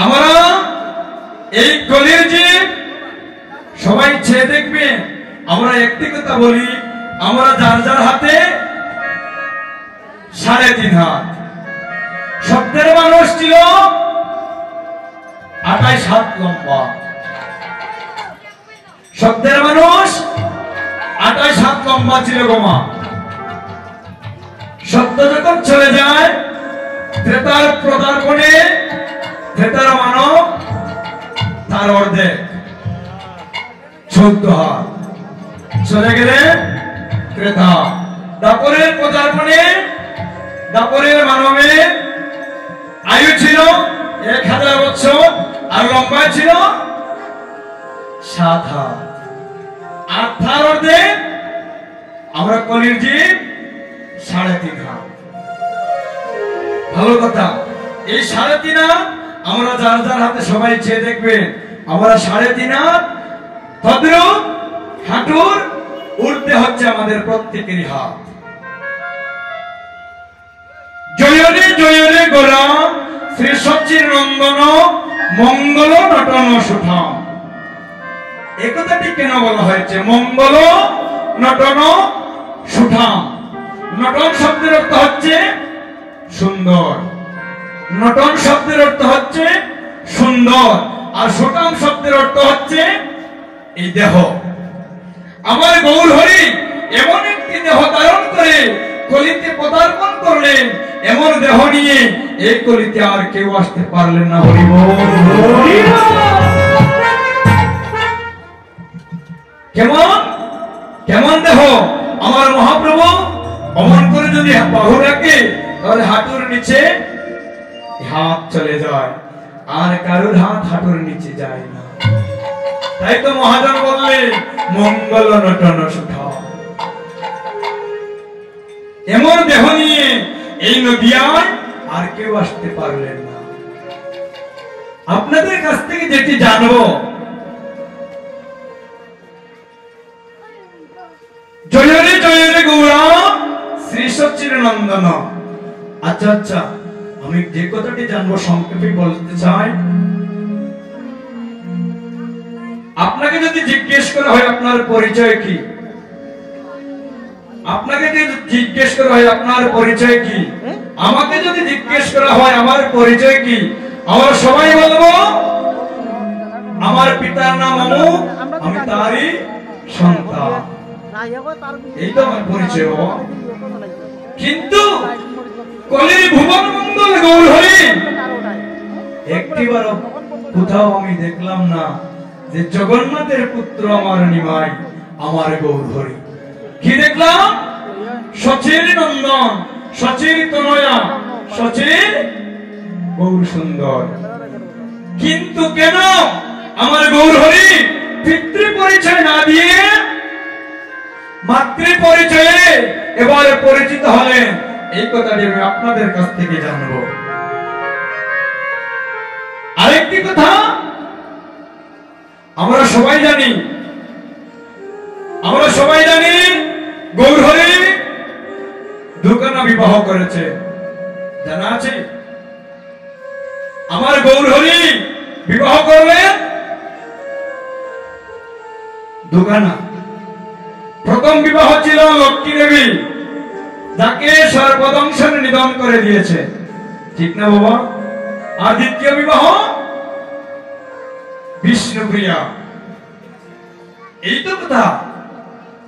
আমরা এই কলির জীব সবাই চেয়ে দেখবে। আমরা একটি কথা বলি, আমরা যার যার হাতে 3.5 হাত। শব্দের মানুষ ছিল 28 হাত লম্বা। শব্দের মানুষ 28 হাত লম্বা ছিল গোমা। সত্য যখন চলে যায় ত্রেতার পদার্পণে, ত্রেতার মানব তার অর্ধেক 14 হাত চলে গেলে ত্রেতা। দাপরের পদার্পণে, দাপরের মানবের আয়ু ছিল 1000 বছর, আর লম্বা ছিল 7 হাত। আর তার অর্ধেক আমরা কলির জীব 3.5 হাত। ভালো কথা। এই 3.5 হাত আমরা যার যার হাতে সবাই চেয়ে দেখবেন, আমরা 3.5 হাত। তদ্রূপ হাঁটুর উঠতে হচ্ছে আমাদের প্রত্যেকেরই হাত। জয়রে জয়রে গোরা শ্রী সচির নন্দন মঙ্গল নটন সুঠাম। এই কথাটি কেন বলা হয়েছে মঙ্গল নটন সুঠাম? নটন শব্দের অর্থ হচ্ছে সুন্দর, নটন শব্দের অর্থ হচ্ছে সুন্দর, আর সুঠাম শব্দের অর্থ হচ্ছে এই দেহ। আমার গৌর হরি এমন একটি দেহ ধারণ করে কলিতে পদার্পণ করলেন, এমন দেহ নিয়ে এই কলিতে আর কেউ আসতে পারলেন না। হরি বল। কেমন কেমন দেহ আমার মহাপ্রভু! অমন করে যদি বাহু রাখে তাহলে হাঁটুর নিচে হাত চলে যায়, আর কারোর হাত হাঁটুর নিচে যায় না। তাই তো মহাজন বললেন মঙ্গল নটন সুঠাম। এমন দেহ নিয়ে এই নদিয়ায় আর কেউ আসতে পারলেন না। আপনাদের কাছ থেকে যেটি জানবো, জয়রে জয়রে গৌরা শ্রী সচির নন্দন। আচ্ছা আচ্ছা, আমি যে কথাটি জানবো সংক্ষেপে বলতে চাই। আপনাকে যদি জিজ্ঞেস করা হয় আপনার পরিচয় কি, আপনাকে যদি জিজ্ঞেস করা হয় আপনার পরিচয় কি, আমাকে যদি জিজ্ঞেস করা হয় আমার পরিচয় কি, আমরা সবাই বলবো আমার পিতার নাম অমুক, আমি তারই সন্তান। এই তো আমার পরিচয়। কিন্তু কলির ভুবন মঙ্গল গৌর হরি একটিবার কোথাও আমি দেখলাম না যে জগন্নাথের পুত্র আমার নিমাই আমার গৌর হরি। কি দেখলাম? সচির নন্দন, সচির তনয়া, সচির গৌর সুন্দর। কিন্তু কেন আমার গৌর হরি পিতৃ পরিচয় না দিয়ে মাতৃ পরিচয়ে এবারে পরিচিত হলেন? এই কথাটি আমি আপনাদের কাছ থেকে জানবো। আরেকটি কথা আমরা সবাই জানি, আমরা সবাই জানি গৌর হরি দুখানা বিবাহ করেছে, জানা আছে? আমার গৌর হরি বিবাহ করলেন দুখানা। প্রথম বিবাহ ছিল লক্ষ্মী দেবী, যাকে সর্বদংশন নিধন করে দিয়েছে, ঠিক না বাবা? আর দ্বিতীয় বিবাহ বিষ্ণুপ্রিয়া। এই তো কথা।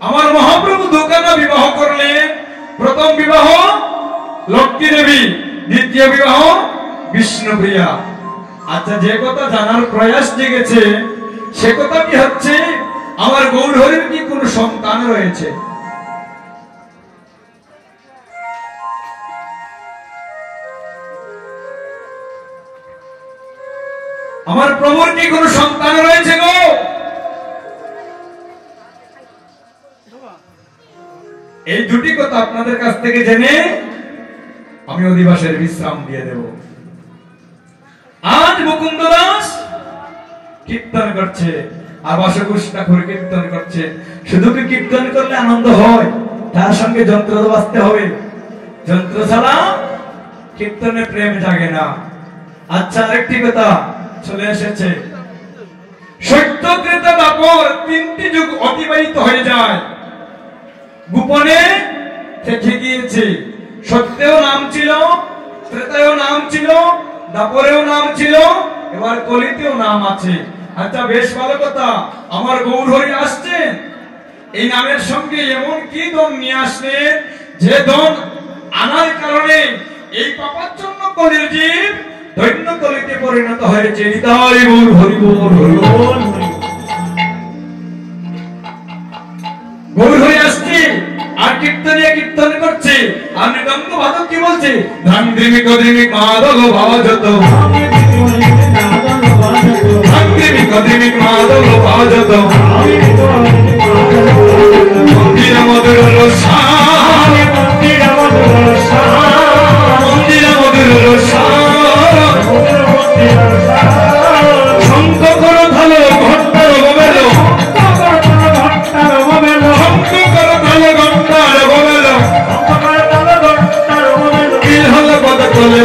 আমার মহাপ্রভু দুখানা বিবাহ করলেন। প্রথম বিবাহ লক্ষ্মী দেবী, দ্বিতীয় বিবাহ বিষ্ণুপ্রিয়া। আচ্ছা, যে কথা জানার প্রয়াস জেগেছে সে কথাটি হচ্ছে আমার গৌর হরির কি কোন সন্তান রয়েছে? আমার প্রভুর কি কোন সন্তান রয়েছে গো? এই দুটি কথা আপনাদের কাছ থেকে জেনে আমি অধিবাসের বিশ্রাম দিয়ে দেব। আজ মুকুন্দ দাস কীর্তন করছে, আর বাসকুশ ঠাকুর কীর্তন করছে। শুধু কি কীর্তন করলে আনন্দ হয়? তার সঙ্গে যন্ত্র বাজতে হবে। যন্ত্র ছাড়া কীর্তনে প্রেম জাগে না। আচ্ছা, আরেকটি কথা, চলে এসেছে। সত্য ত্রেতা দ্বাপর তিনটি যুগ অতিবাহিত হয়ে যায়, গোপনে থেকে গিয়েছে। সত্যেও নাম ছিল, ত্রেতায়ও নাম ছিল, দ্বাপরেও নাম ছিল, এবার কলিতেও নাম আছে। আচ্ছা, বেশ ভালো কথা। আমার গৌর হরি আসছেন, এই নামের সঙ্গে এমন কি দন নিয়ে আসলেন যে দন আনার কারণে এই পাপাচ্ছন্ন কলির জীব দৈন্য কলিতে পরিণত হয়েছে। হৃদয় গৌর হরি বল, হরি বল। গৌর হরি আসছে আর কীর্তনিয়া কীর্তন করছে, আর মৃদঙ্গ বাদক কি বলছে? ধান্দ্রিমিক অধিমিক মাদল ভাজত, ধান্দ্রিমিক অধিমিক মাদল ভাজত, মন্দির মধুর রসান, মন্দির মধুর রসান, মন্দির মধুর রসান, শঙ্খ কর ধালো ঘণ্টার গোবেল, পদকলে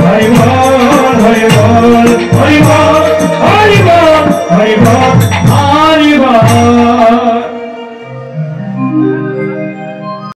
हरि बोल, हरि बोल, हरि बोल, हरि बोल।